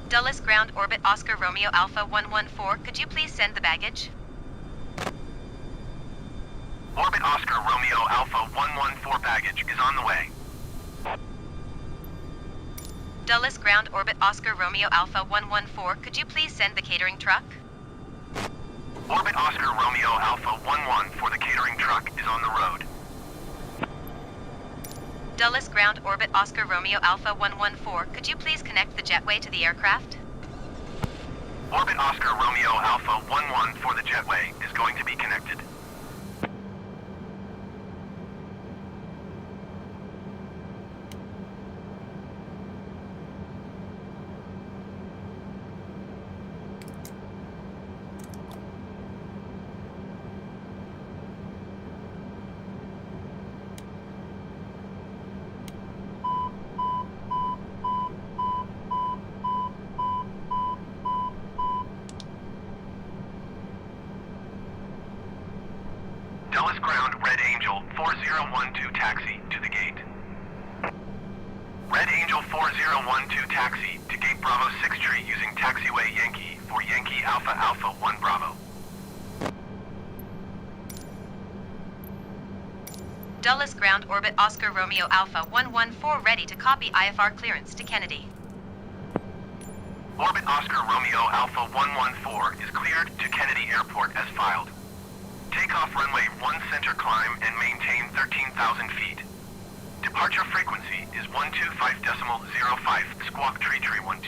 Dulles Ground Orbit Oscar Romeo Alpha 114, could you please send the baggage? Orbit Oscar Romeo Alpha 114 baggage is on the way. Dulles Ground Orbit Oscar Romeo Alpha 114, could you please send the catering truck? Orbit Oscar Romeo Alpha 11 for the catering truck is on the road. Dulles Ground Orbit Oscar Romeo Alpha 114, could you please connect the jetway to the aircraft? Orbit Oscar Romeo Alpha 11 for the jetway is going to be connected. Dulles Ground Red Angel 4012 taxi to the gate. Red Angel 4012 taxi to gate Bravo 6 tree using taxiway Yankee for Yankee Alpha Alpha 1 Bravo. Dulles Ground Orbit Oscar Romeo Alpha 114 ready to copy IFR clearance to Kennedy. Orbit Oscar Romeo Alpha 114 is cleared to Kennedy Airport as filed. Takeoff runway 1 center climb and maintain 13,000 feet. Departure frequency is 125.05 squawk tree 12.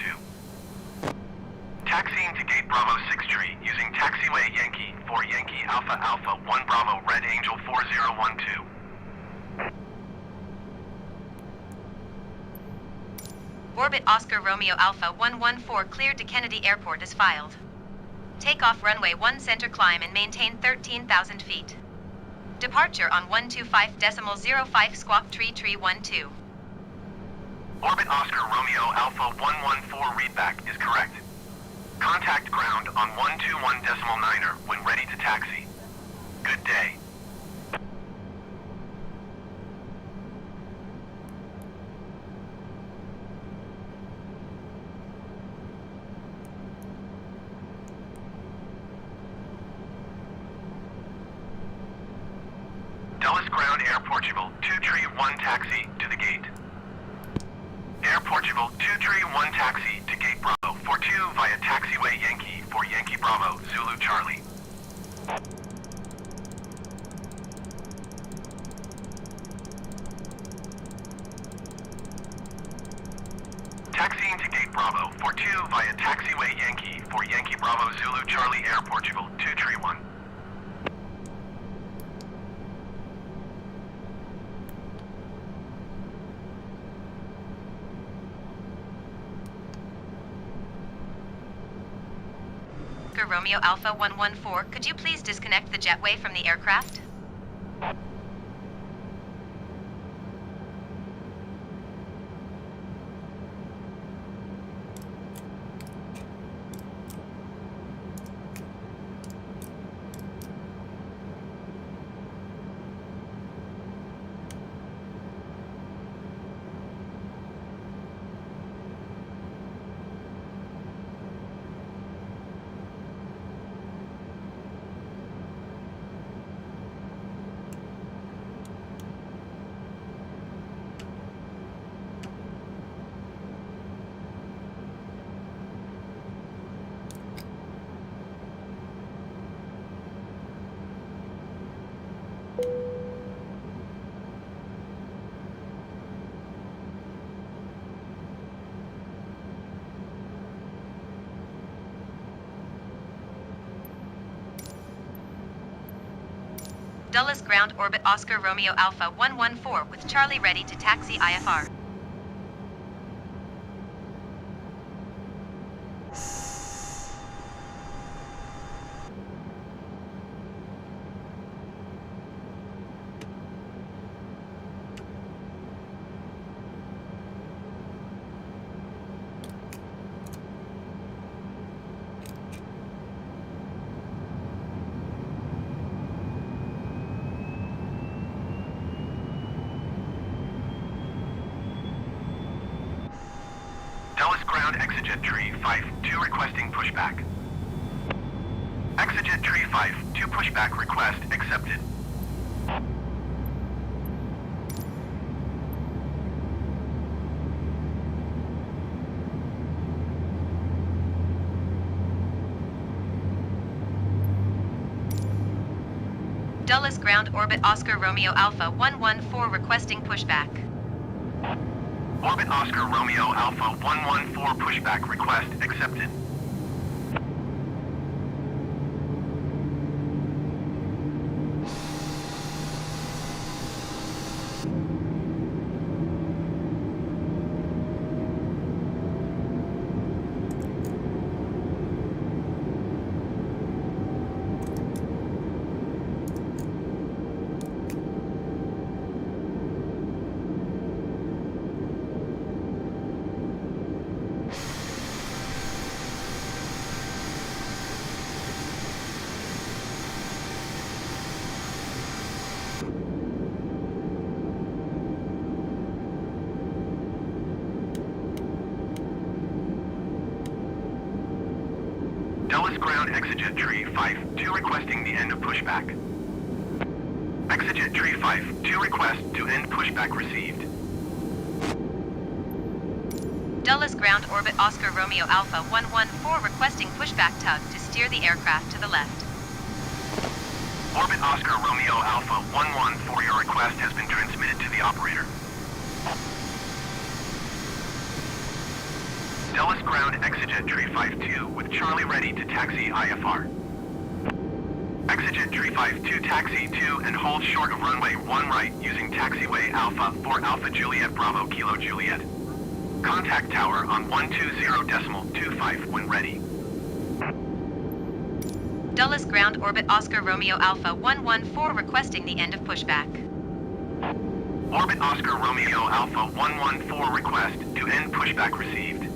Taxiing to gate Bravo 6 tree using taxiway Yankee for Yankee Alpha Alpha 1 Bravo Red Angel 4012. Orbit Oscar Romeo Alpha 114 cleared to Kennedy Airport as filed. Takeoff runway 1 center climb and maintain 13,000 feet. Departure on 125.05 squawk tree 12. Orbit Oscar Romeo Alpha 114 readback is correct. Contact ground on 121.9er when ready to taxi. Good day. Dulles Ground Air Portugal 231 taxi to the gate. Air Portugal 231 taxi to gate Bravo 42 via taxiway Yankee for Yankee Bravo Zulu Charlie. Taxiing to gate Bravo 42 via taxiway Yankee for Yankee Bravo Zulu Charlie Air Portugal 231. Romeo Alpha 114, could you please disconnect the jetway from the aircraft? Dulles Ground Orbit Oscar Romeo Alpha 114 with Charlie ready to taxi IFR. Dulles Ground Exejet Tree 5 requesting pushback. Exigent Tree 5, 2 pushback request accepted. Dulles Ground Orbit Oscar Romeo Alpha 114 requesting pushback. Orbit Oscar Romeo Alpha 114 pushback request accepted. Dulles Ground Exigent Tree 5, 2 requesting the end of pushback. Exigent Tree 5, 2 request to end pushback received. Dulles Ground Orbit Oscar Romeo Alpha 114 requesting pushback tug to steer the aircraft to the left. Orbit Oscar Romeo Alpha 114, your request has been transmitted to the operator. Dulles Ground Exigent Tree 5-2 with Charlie ready to taxi IFR. Exigent Tree 5-2 taxi 2 and hold short of runway 1 right using taxiway Alpha for Alpha Juliet Bravo Kilo Juliet. Contact tower on 120.25 when ready. Dulles Ground Orbit Oscar Romeo Alpha 114 requesting the end of pushback. Orbit Oscar Romeo Alpha 114 request to end pushback received.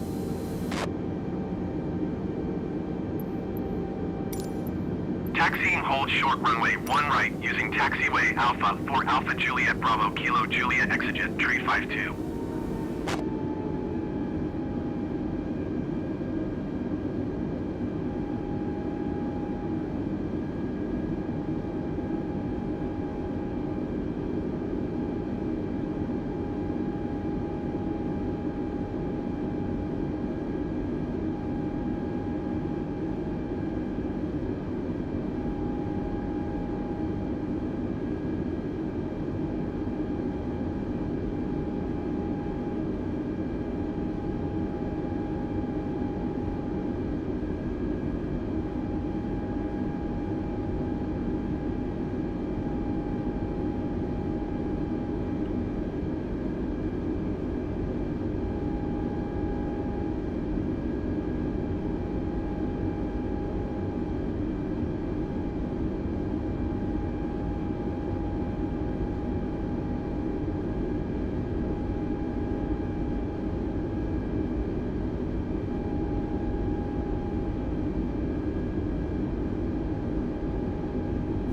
Taxiing hold short runway 1 right using taxiway Alpha for Alpha Juliet Bravo Kilo Juliet Exigent Tree 5-2.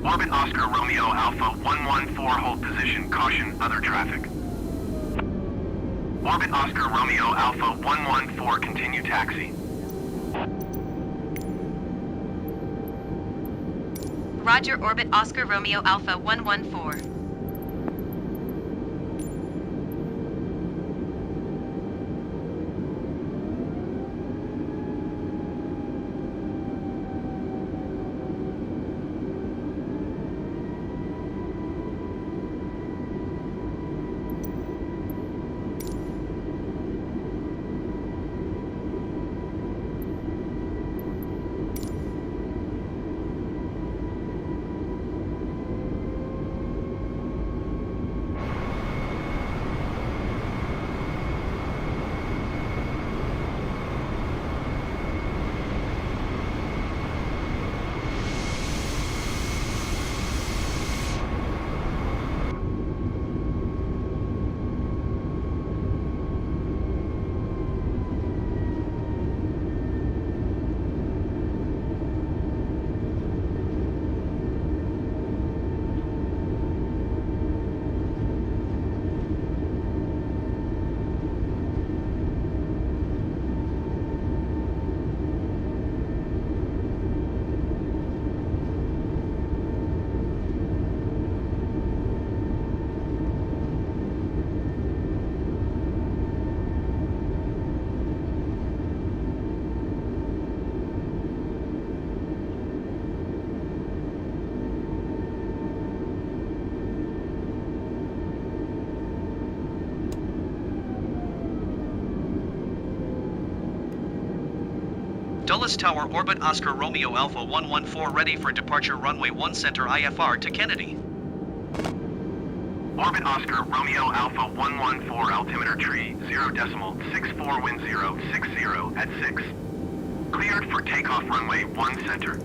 Orbit Oscar Romeo Alpha 114 hold position, caution other traffic. Orbit Oscar Romeo Alpha 114 continue taxi. Roger Orbit Oscar Romeo Alpha 114. Dulles Tower orbit Oscar Romeo Alpha 114 ready for departure runway 1 center IFR to Kennedy. Orbit Oscar Romeo Alpha 114 altimeter tree 0.64 wind 060 at 6. Cleared for takeoff runway 1 center.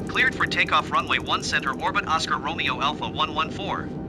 Cleared for takeoff runway 1 center orbit Oscar Romeo Alpha 114.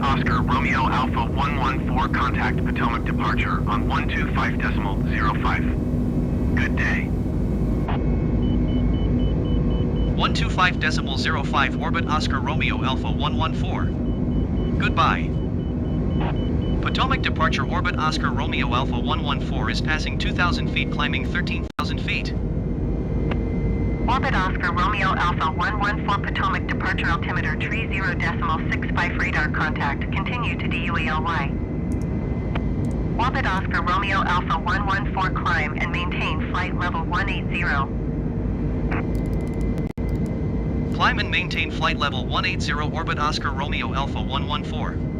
Oscar Romeo Alpha 114 contact Potomac departure on 125.05. Good day. 125.05 orbit Oscar Romeo Alpha 114. Goodbye. Potomac departure orbit Oscar Romeo Alpha 114 is passing 2,000 feet climbing 13,000 feet. Orbit Oscar Romeo Alpha 114 Potomac departure altimeter tree 0.65 radar contact. Continue to DUELY. Orbit Oscar Romeo Alpha 114 climb and maintain flight level 180. Climb and maintain flight level 180 orbit Oscar Romeo Alpha 114.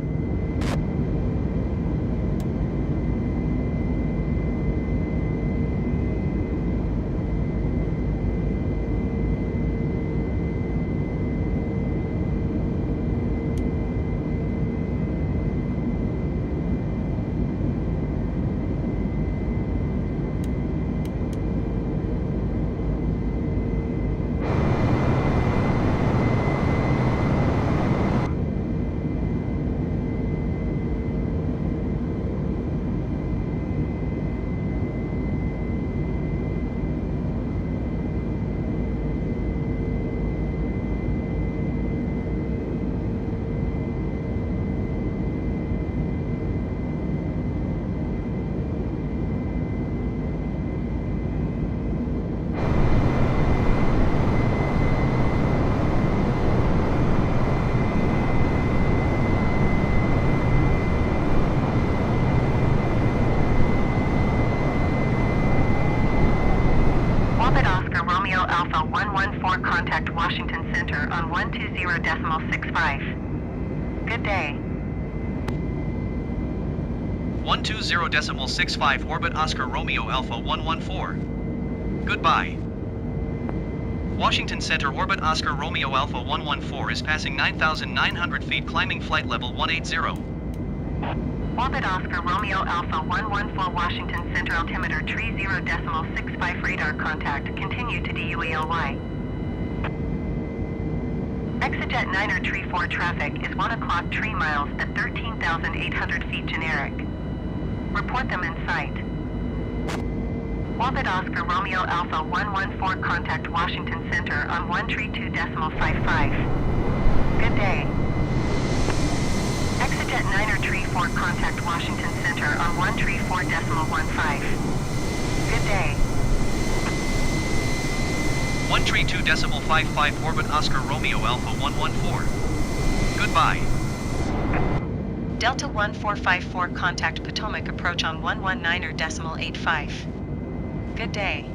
114 contact Washington Center on 120.65. Good day. 120.65 Orbit Oscar Romeo Alpha 114. Goodbye. Washington Center Orbit Oscar Romeo Alpha 114 is passing 9,900 feet climbing flight level 180. Orbit Oscar Romeo Alpha 114 Washington Center altimeter 30.65 radar contact. Continue to DUALY. Exejet 934 traffic is 1 o'clock 3 miles at 13,800 feet generic. Report them in sight. Orbit Oscar Romeo Alpha 114 contact Washington Center on 132.55. Good day. Exejet 934 contact Washington Center on 134.15. Good day. 132.55 Orbit Oscar Romeo Alpha 114. Goodbye. Delta 1454 contact Potomac approach on 119.85. Good day.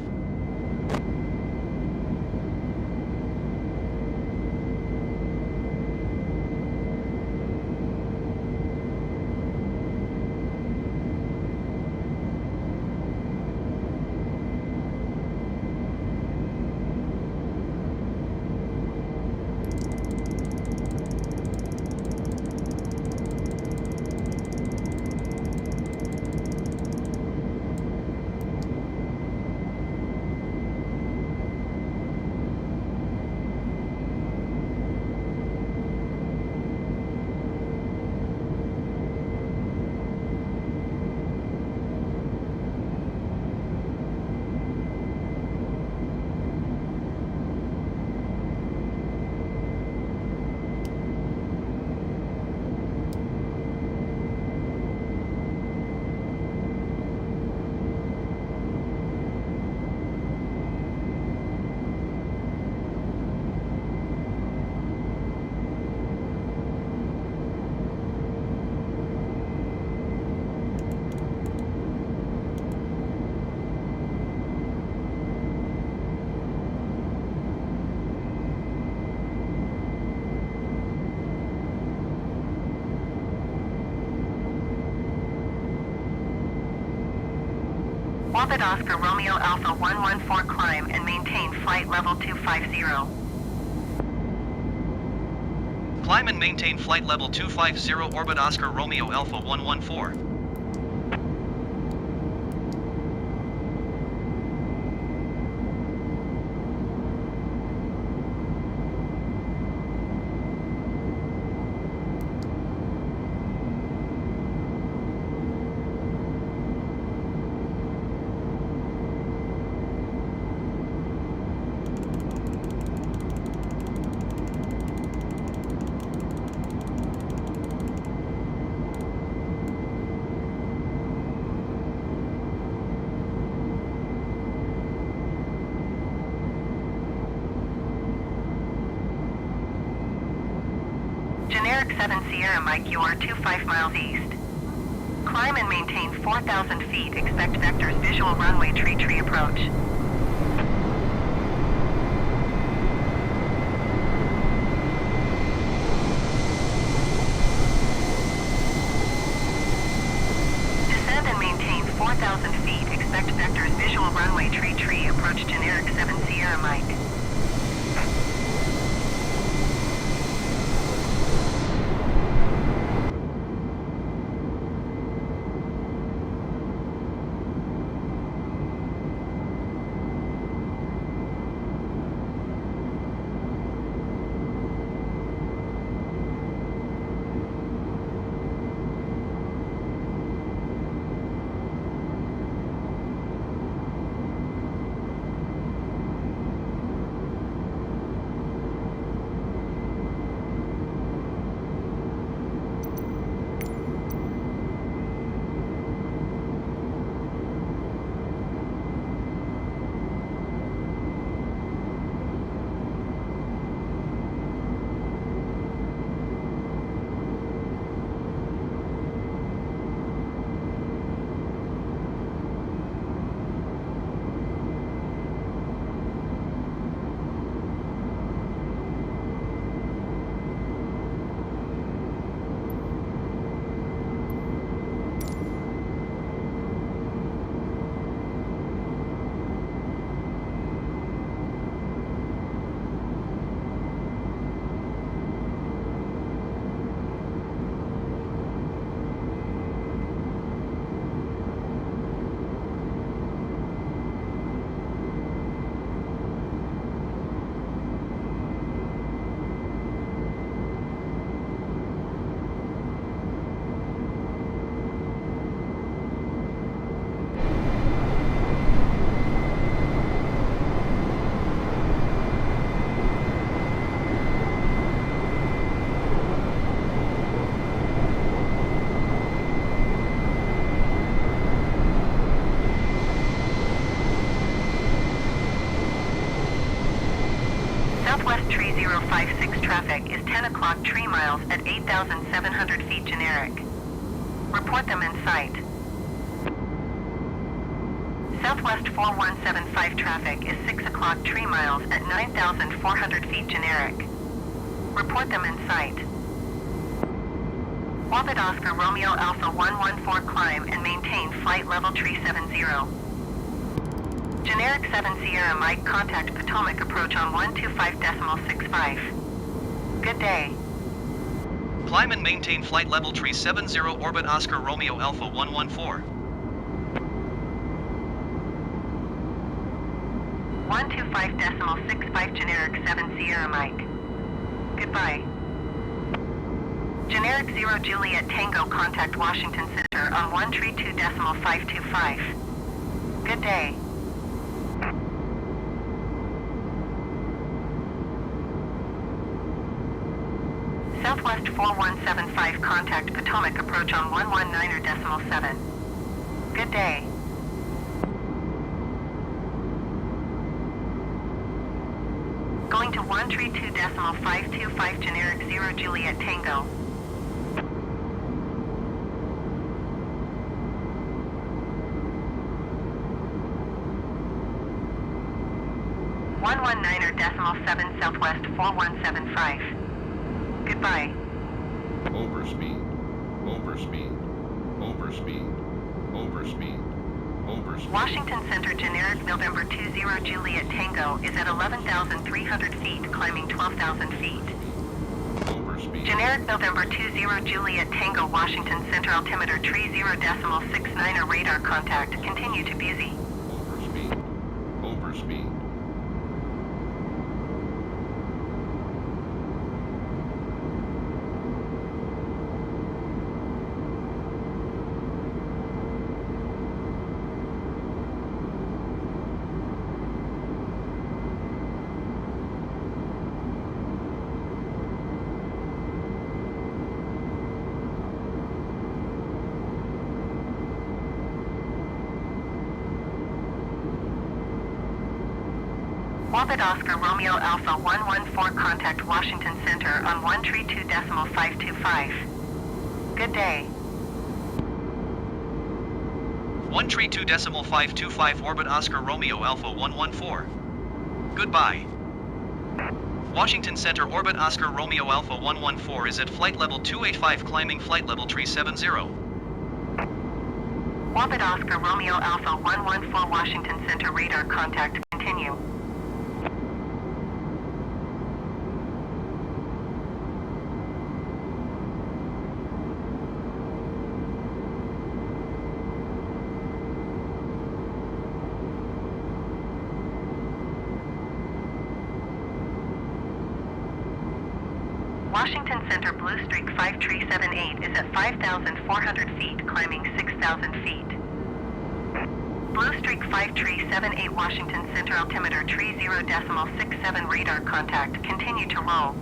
Orbit Oscar Romeo Alpha 114 climb and maintain flight level 250. Climb and maintain flight level 250 Orbit Oscar Romeo Alpha 114. Generic 7 Sierra Mike, you are 25 miles east. Climb and maintain 4,000 feet. Expect vectors visual runway tree approach. Descend and maintain 4,000 feet. Expect vectors visual runway tree approach. Generic 7 Sierra Mike. Southwest tree 056 traffic is 10 o'clock tree miles at 8,700 feet generic. Report them in sight. Southwest 4175 traffic is 6 o'clock tree miles at 9,400 feet generic. Report them in sight. Orbit Oscar Romeo Alpha 114 climb and maintain flight level tree 70. Generic 7 Sierra Mike contact Potomac approach on 125.65. Good day. Climb and maintain flight level tree 70 orbit Oscar Romeo Alpha 114. 125.65 generic 7 Sierra Mike. Goodbye. Generic 0 Juliet Tango contact Washington Center on 132.525. Good day. Southwest 4175 contact Potomac approach on 119.7. Good day. Going to 132.525 generic 0 Juliet Tango. .7 Southwest 4175. Goodbye. Overspeed. Overspeed. Overspeed. Overspeed. Overspeed. Washington Center generic November 20 Juliet Tango is at 11,300 feet, climbing 12,000 feet. Overspeed. Generic November 20 Juliet Tango Washington Center altimeter tree 0.69 radar contact. Continue to busy. Overspeed. Overspeed. Orbit Oscar Romeo Alpha 114 contact Washington Center on 132.525. Good day. 132.525 orbit Oscar Romeo Alpha 114. Goodbye. Washington Center orbit Oscar Romeo Alpha 114 is at flight level 285 climbing flight level tree 70. Orbit Oscar Romeo Alpha 114 Washington Center radar contact. Continue. Washington Center Blue Streak 5378 is at 5,400 feet, climbing 6,000 feet. Blue Streak 5378 Washington Center altimeter tree 0.67 radar contact. Continue to roll.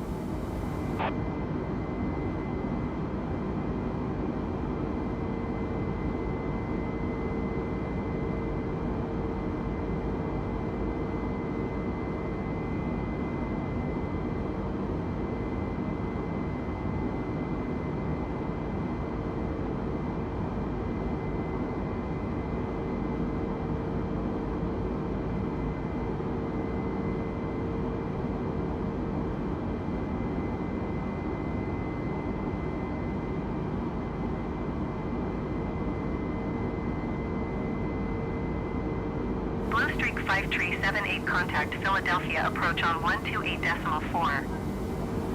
Blue Streak 5378 contact Philadelphia approach on 128.4.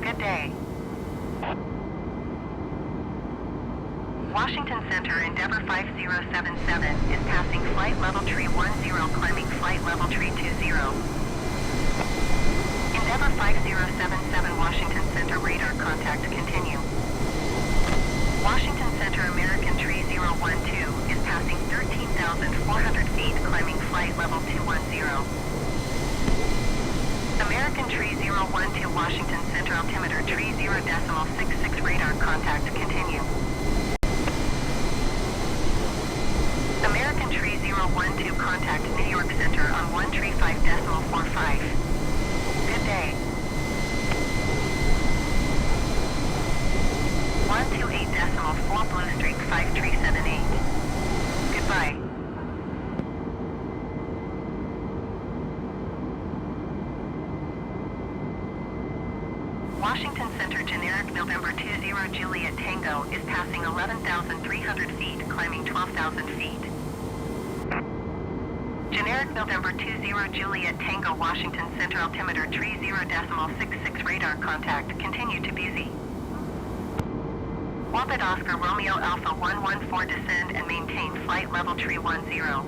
Good day. Washington Center Endeavour 5077 is passing flight level tree 10 climbing flight level tree 20. Endeavour 5077 Washington Center radar contact. Continue. Washington Center American tree 012 is passing 13,400 feet climbing flight level 210. American tree 012 Washington Center altimeter tree 0.66 radar contact. Continue. American tree 012 contact New York Center on 135.45. Good day. Washington Center generic November 20 Juliet Tango is passing 11,300 feet, climbing 12,000 feet. Generic November 20 Juliet Tango Washington Center altimeter 30.66 radar contact, continue to busy. Orbit Oscar Romeo Alpha 114 descend and maintain flight level 310.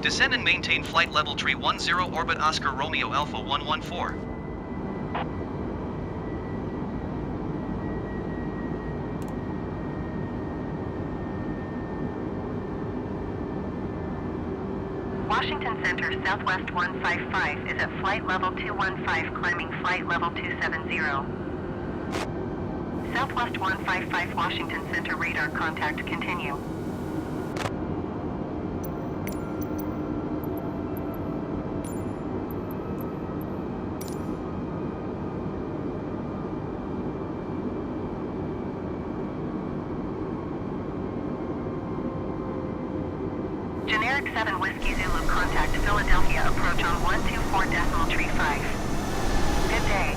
Descend and maintain flight level 310, orbit Oscar Romeo Alpha 114. Washington Center Southwest 155 is at flight level 215, climbing flight level 270. Southwest 155 Washington Center radar contact, continue. Generic 7 Whiskey Zulu contact Philadelphia approach on 124.35. Good day.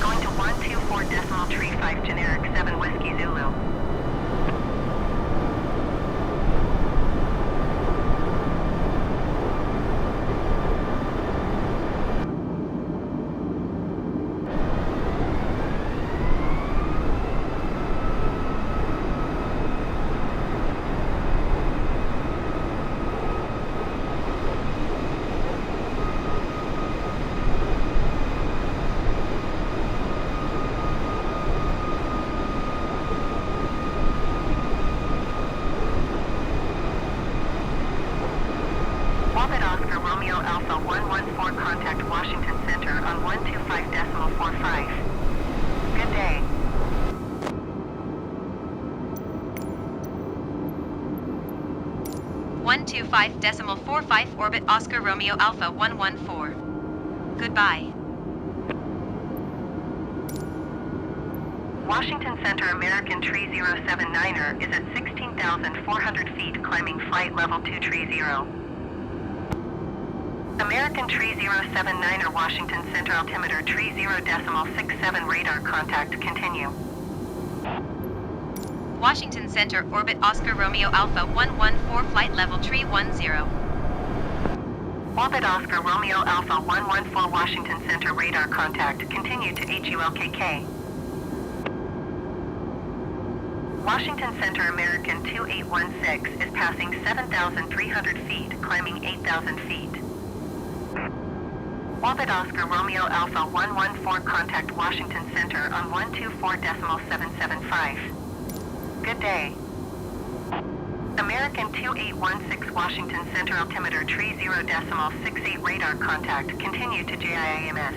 Going to 124.35 generic 7 Whiskey Zulu. Orbit Oscar Romeo Alpha 114 contact Washington Center on 125.45. Good day. .45 orbit Oscar Romeo Alpha 114. Goodbye. Washington Center American 3079er is at 16,400 feet, climbing flight level 230. American 3079er Washington Center altimeter 30.67 radar contact, continue. Washington Center orbit Oscar Romeo Alpha 114 flight level 310. Orbit Oscar Romeo Alpha 114 Washington Center radar contact, continue to HULKK. Washington Center American 2816 is passing 7,300 feet, climbing 8,000 feet. Orbit Oscar Romeo Alpha 114 contact Washington Center on 124.775. Good day. American 2816 Washington Center altimeter 30.68 radar contact, continue to JIAMS.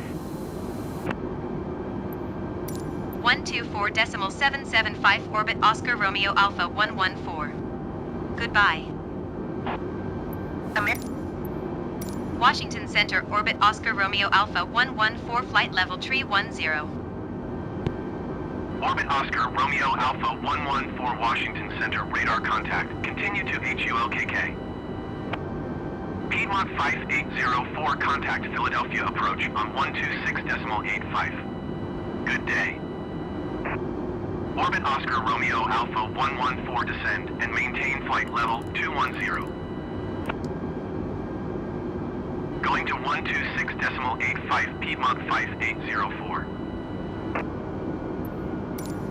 124.775 orbit Oscar Romeo Alpha 114. Goodbye. Washington Center orbit Oscar Romeo Alpha 114 flight level 310. Orbit Oscar Romeo Alpha 114 Washington Center radar contact, continue to HULKK. Piedmont 5804 contact Philadelphia approach on 126.85. Good day. Orbit Oscar Romeo Alpha 114 descend and maintain flight level 210. Going to 126.85 Piedmont 5804.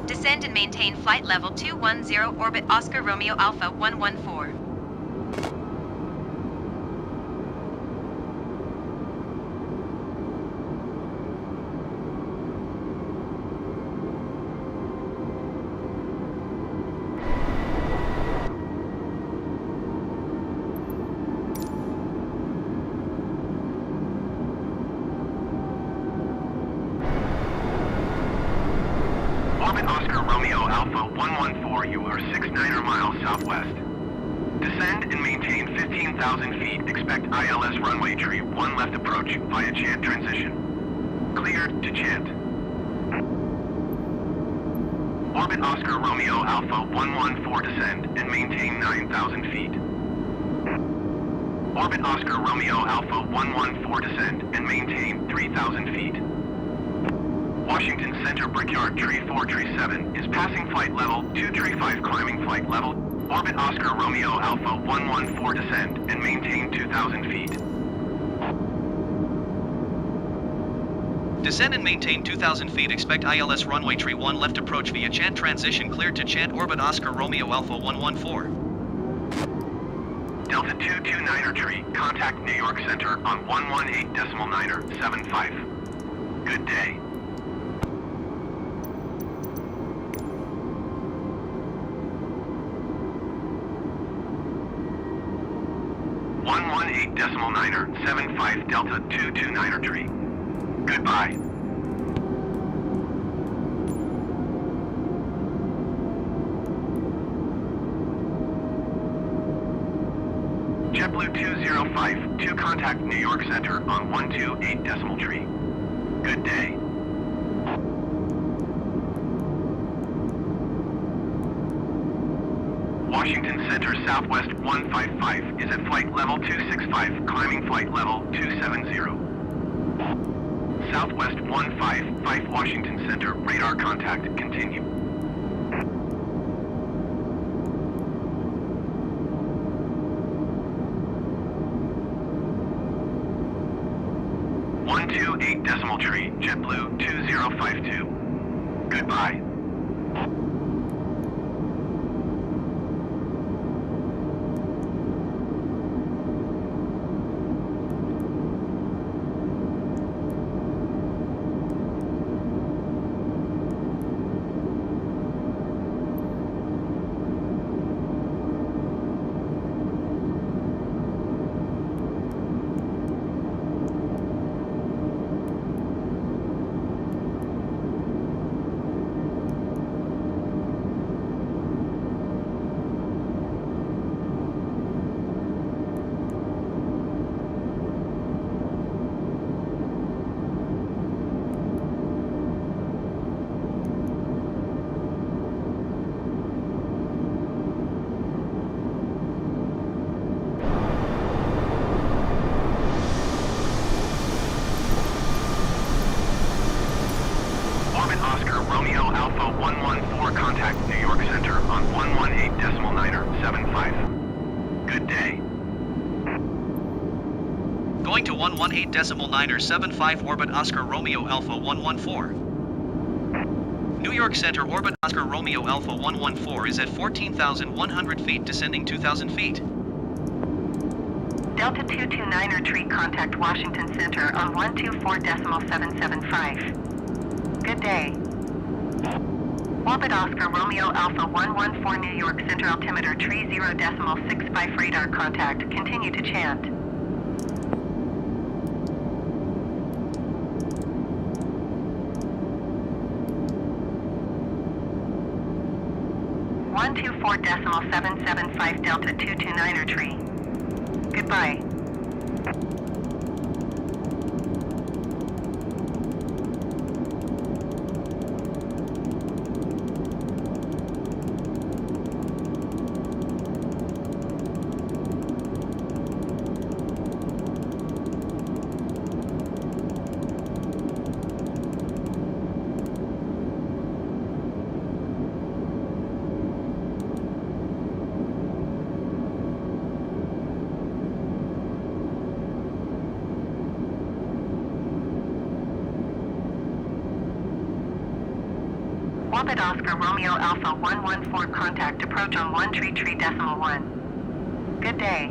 Descend and maintain flight level 210 orbit Oscar Romeo Alpha 114. Orbit Oscar Romeo Alpha 114, you are 69 miles southwest. Descend and maintain 15,000 feet. Expect ILS runway tree 1 left approach via Chant transition. Cleared to Chant. Orbit Oscar Romeo Alpha 114 descend and maintain 9,000 feet. Orbit Oscar Romeo Alpha 114 descend and maintain 3,000 feet. Washington Center Brickyard Tree 437 is passing flight level 235 climbing flight level. Orbit Oscar Romeo Alpha 114 descend and maintain 2,000 feet. Descend and maintain 2,000 feet. Expect ILS runway tree 1 left approach via Chant transition cleared to Chant Orbit Oscar Romeo Alpha 114. Delta 229er tree, contact New York Center on 118.975. Good day. .75 Delta 229er tree. Goodbye. JetBlue 205 to contact New York Center on 128 decimal tree. Good day. Washington Center Southwest 155 is at flight level 265, climbing flight level 270. Southwest 155 Washington Center, radar contact, continue. .128 decimal tree, JetBlue 2052. Goodbye. Going to 118.975 Orbit Oscar Romeo Alpha 114. New York Center Orbit Oscar Romeo Alpha 114 is at 14,100 feet, descending 2,000 feet. Delta 229er tree, contact Washington Center on 124.775. Good day. Orbit Oscar Romeo Alpha 114 New York Center altimeter tree 0.65 radar contact. Continue to chant. .124.775 Delta 229er tree. Goodbye. Orbit Oscar Romeo Alpha 114 contact approach on 133.1. Good day.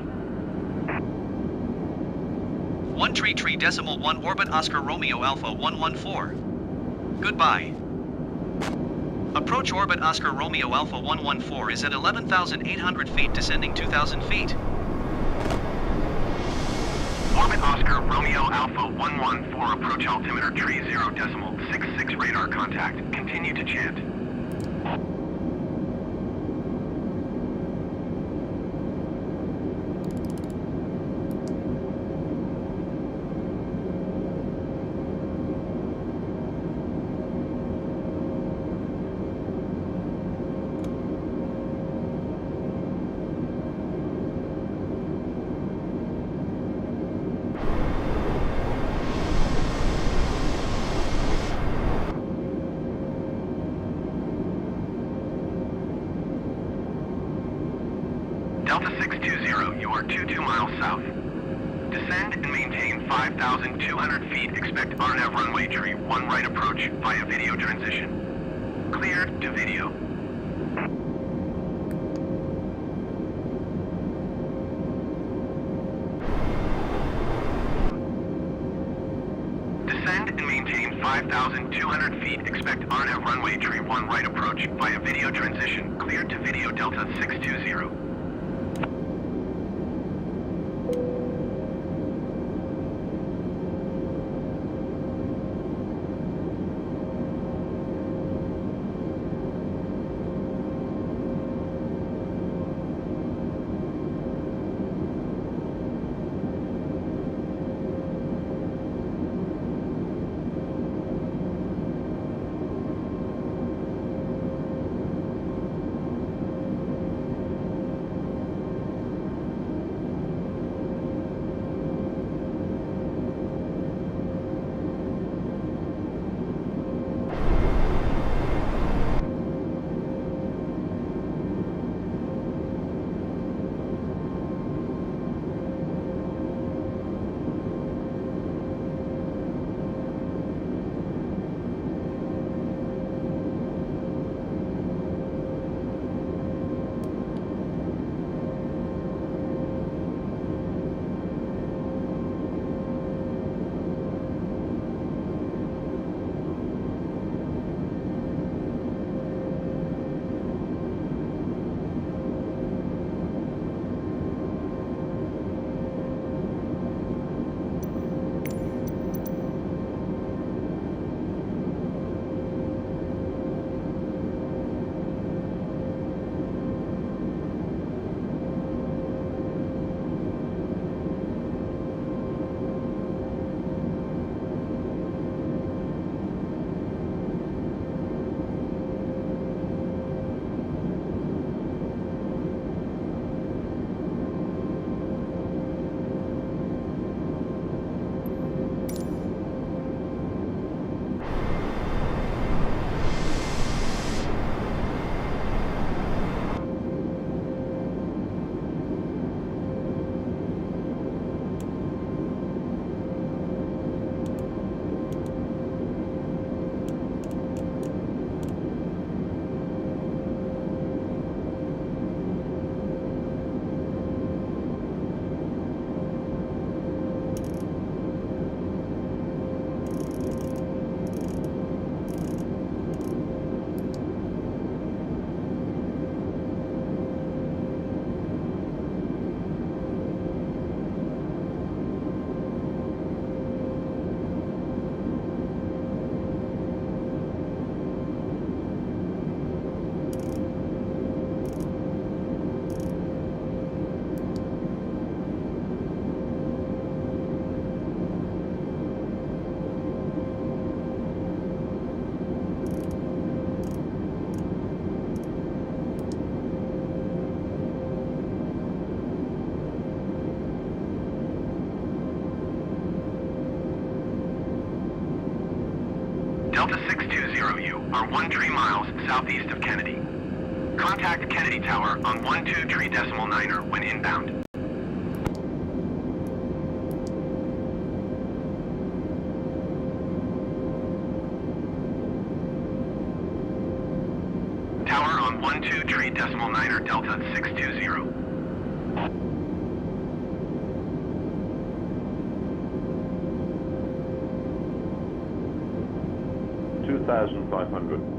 133.1 Orbit Oscar Romeo Alpha 114. Goodbye. Approach Orbit Oscar Romeo Alpha 114 is at 11,800 feet, descending 2,000 feet. Orbit Oscar Romeo Alpha 114 approach altimeter tree 0.66 radar contact. Continue to chant. Delta 620, you are 22 miles south. Descend and maintain 5,200 feet. Expect RNAV runway tree 1 right approach via video transition. Cleared to video. Descend and maintain 5,200 feet. Expect RNAV runway tree 1 right approach via video transition. Cleared to video Delta 620. Delta 620, you are 13 miles southeast of Kennedy. Contact Kennedy Tower on 12.3.9er when inbound. Tower on 12.3.9er Delta 620. 2,500.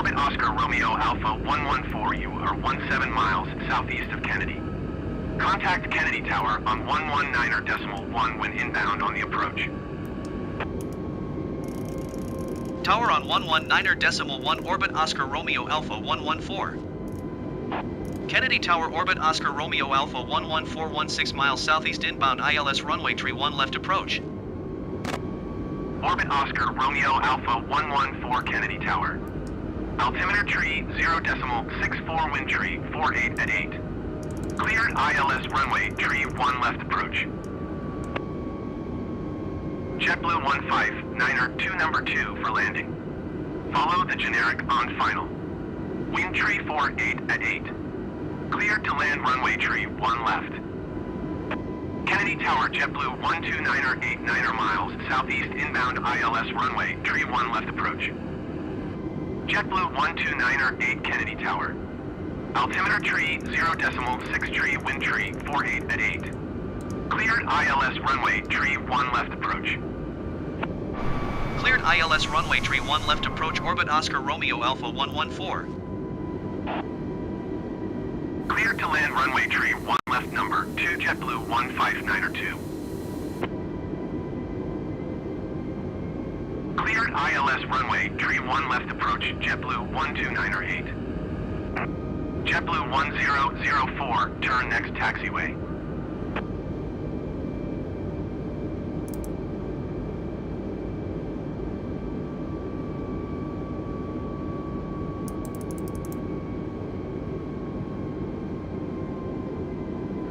Orbit Oscar Romeo Alpha 114, you are 17 miles southeast of Kennedy. Contact Kennedy Tower on 119.1 when inbound on the approach. Tower on 119.1 Orbit Oscar Romeo Alpha 114. Kennedy Tower Orbit Oscar Romeo Alpha 114 16 miles southeast inbound ILS runway 31 left approach. Orbit Oscar Romeo Alpha 114 Kennedy Tower. Altimeter tree 0.64 wind tree 48 at 8. Cleared ILS runway tree 1 left approach. JetBlue 159er 2 number 2 for landing. Follow the generic on final. Wind tree 48 at 8. Cleared to land runway tree 1 left. Kennedy Tower JetBlue 129er 89er miles southeast inbound ILS runway tree 1 left approach. JetBlue 129er 8 Kennedy Tower. Altimeter tree 0.6 tree wind tree 48 at 8. Cleared ILS runway tree 1 left approach. Cleared ILS runway tree 1 left approach Orbit Oscar Romeo Alpha 114. Cleared to land runway tree 1 left number 2 JetBlue 159er 2. Cleared ILS runway tree 1 left approach JetBlue 129er 8. JetBlue 1004 turn next taxiway.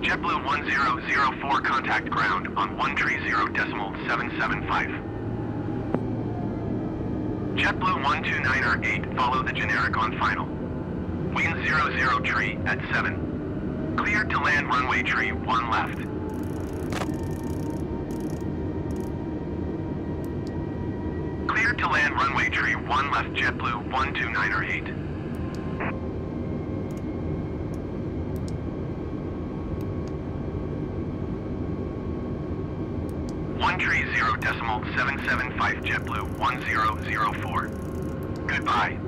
JetBlue 1004 contact ground on 130.775. JetBlue 129er 8 follow the generic on final. Wind 00 tree at 7. Cleared to land runway tree 1 left. Cleared to land runway tree 1 left JetBlue 129er 8. Tree 0.775 JetBlue 1004. Goodbye.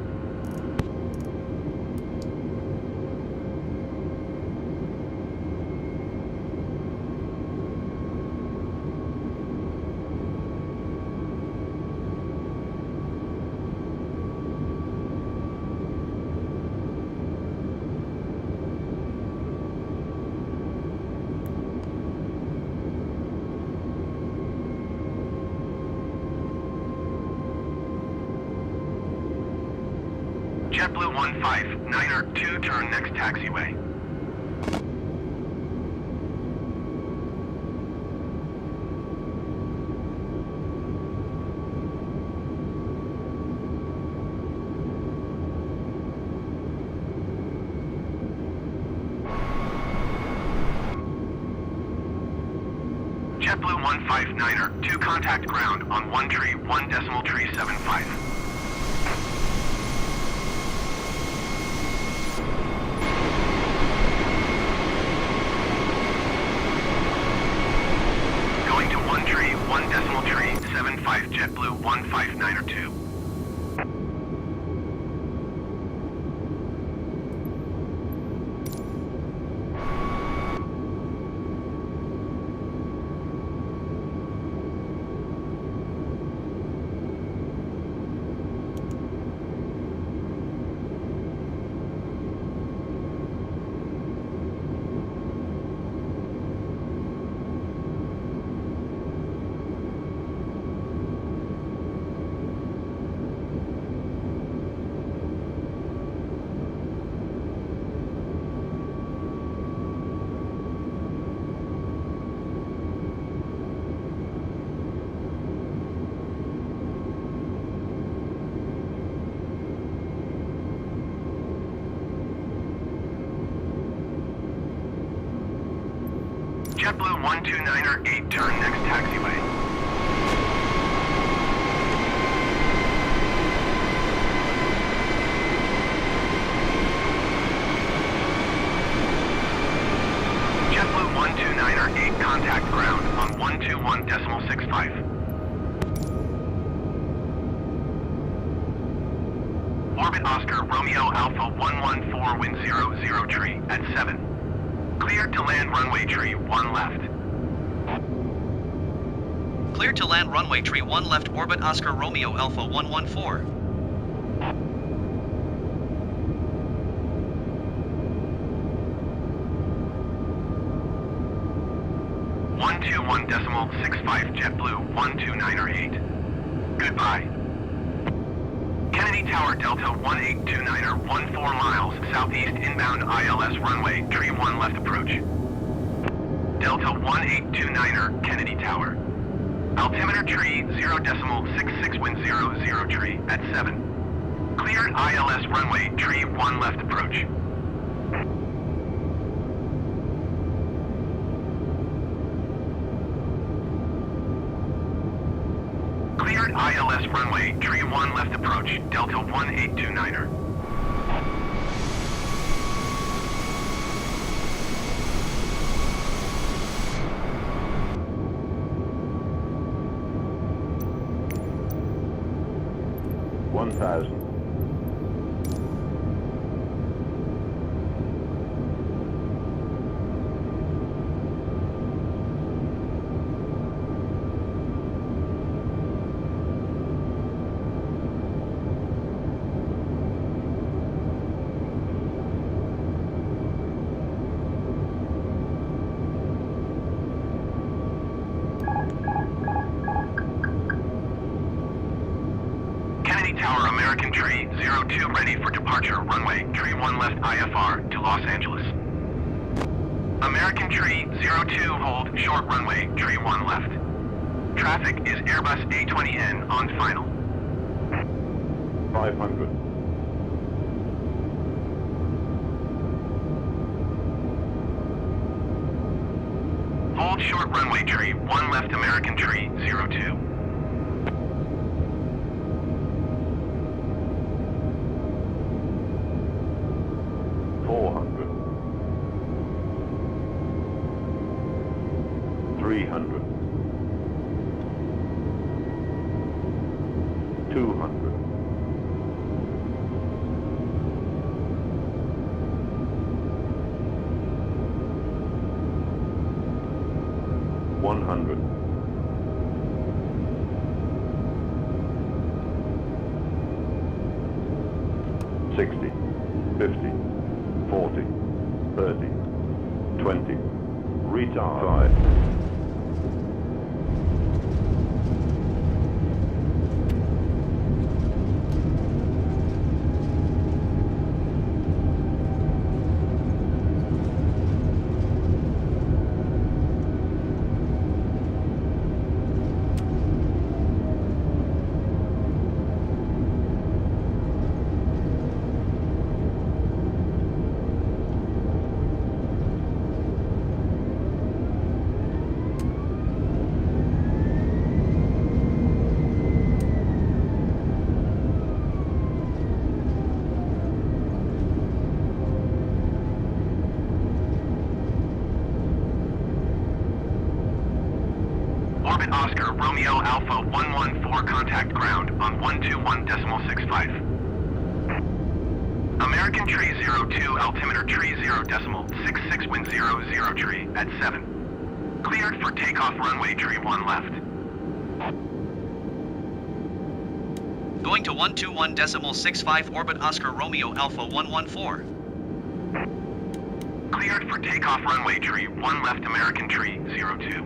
JetBlue 159er 2 turn next taxiway. JetBlue 159er 2 contact ground on 1.375. JetBlue 159er 2. JetBlue 129er 8 turn next taxiway. JetBlue 129er 8 contact ground on 121.65. Orbit Oscar Romeo Alpha 114 wind 00 tree at 7. Cleared to land runway tree 1 left. Cleared to land runway tree 1 left, orbit Oscar Romeo Alpha 114. 121.65 JetBlue 129er 8. Goodbye. Kennedy Tower Delta 1829er 14 miles southeast inbound ILS runway tree 1 left approach. Delta 1829er Kennedy Tower. Altimeter tree 0.66 wind 00 tree at 7. Cleared ILS runway tree 1 left approach. Cleared ILS runway tree 1 left approach, Delta 1829er. One thousand. Tower American Tree 02 ready for departure runway tree 1 left IFR to Los Angeles. American Tree 02 hold short runway tree 1 left. Traffic is Airbus A320neo on final. 500. Hold short runway tree 1 left American Tree 02. 400. 300. 200. 100. 60. 50. 40, 30, 20, retard 5. Orbit Oscar Romeo Alpha 114 contact ground on 121.65. American Tree 02 altimeter tree 0.66 wind 00 tree at 7. Cleared for takeoff runway tree 1 left. Going to 121.65 orbit Oscar Romeo Alpha 114. Cleared for takeoff runway tree 1 left American Tree 02.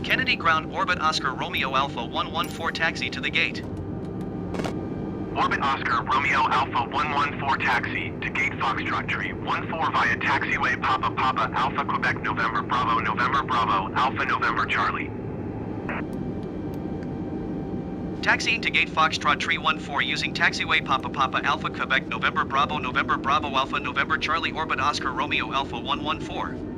Kennedy ground orbit Oscar Romeo Alpha 114 taxi to the gate. Orbit Oscar Romeo Alpha 114 taxi to gate Foxtrot Tree 14 via taxiway Papa Papa Alpha Quebec November Bravo Alpha November Charlie. Taxiing to gate Foxtrot Tree 14 using taxiway Papa Papa Alpha Quebec November Bravo Alpha November Charlie orbit Oscar Romeo Alpha 114.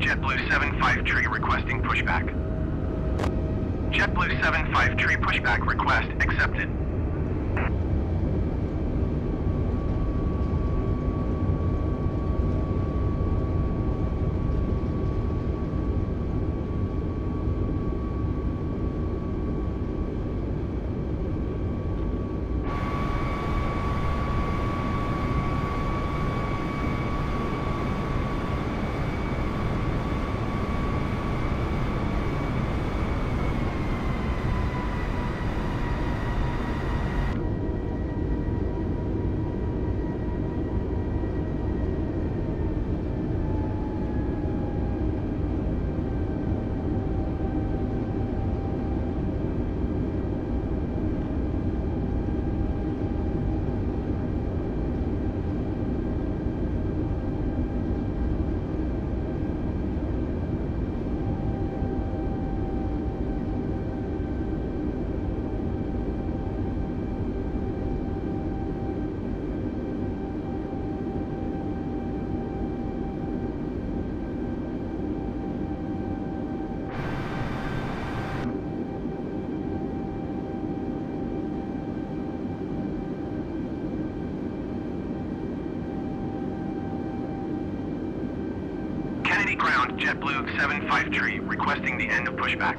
JetBlue 75 requesting pushback. JetBlue 75 pushback request accepted. Ground JetBlue 75 requesting the end of pushback.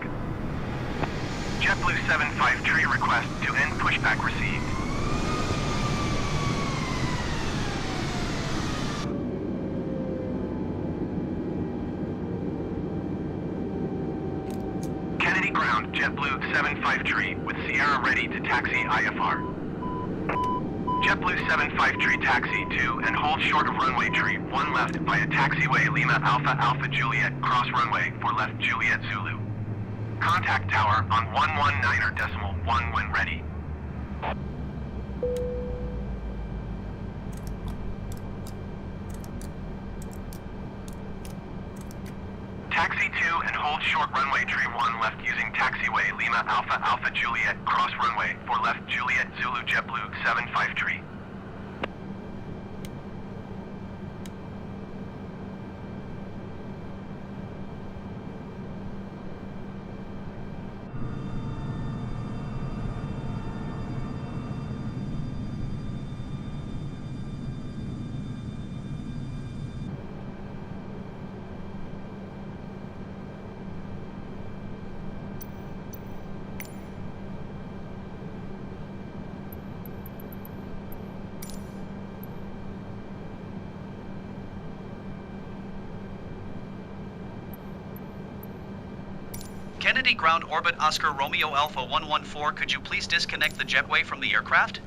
JetBlue 75 request to end pushback received. Kennedy Ground JetBlue 75 with Sierra ready to taxi IFR. JetBlue 75 taxi to and hold short of runway tree 1 left via taxiway Lima Alpha Alpha Juliet cross runway 4 left Juliet Zulu. Contact tower on 119.1 when ready. Taxi to and hold short runway tree 1 left using taxiway Lima Alpha Alpha Juliet cross runway 4 left Juliet Zulu JetBlue 75 Kennedy Ground Orbit Oscar Romeo Alpha 114, could you please disconnect the jetway from the aircraft?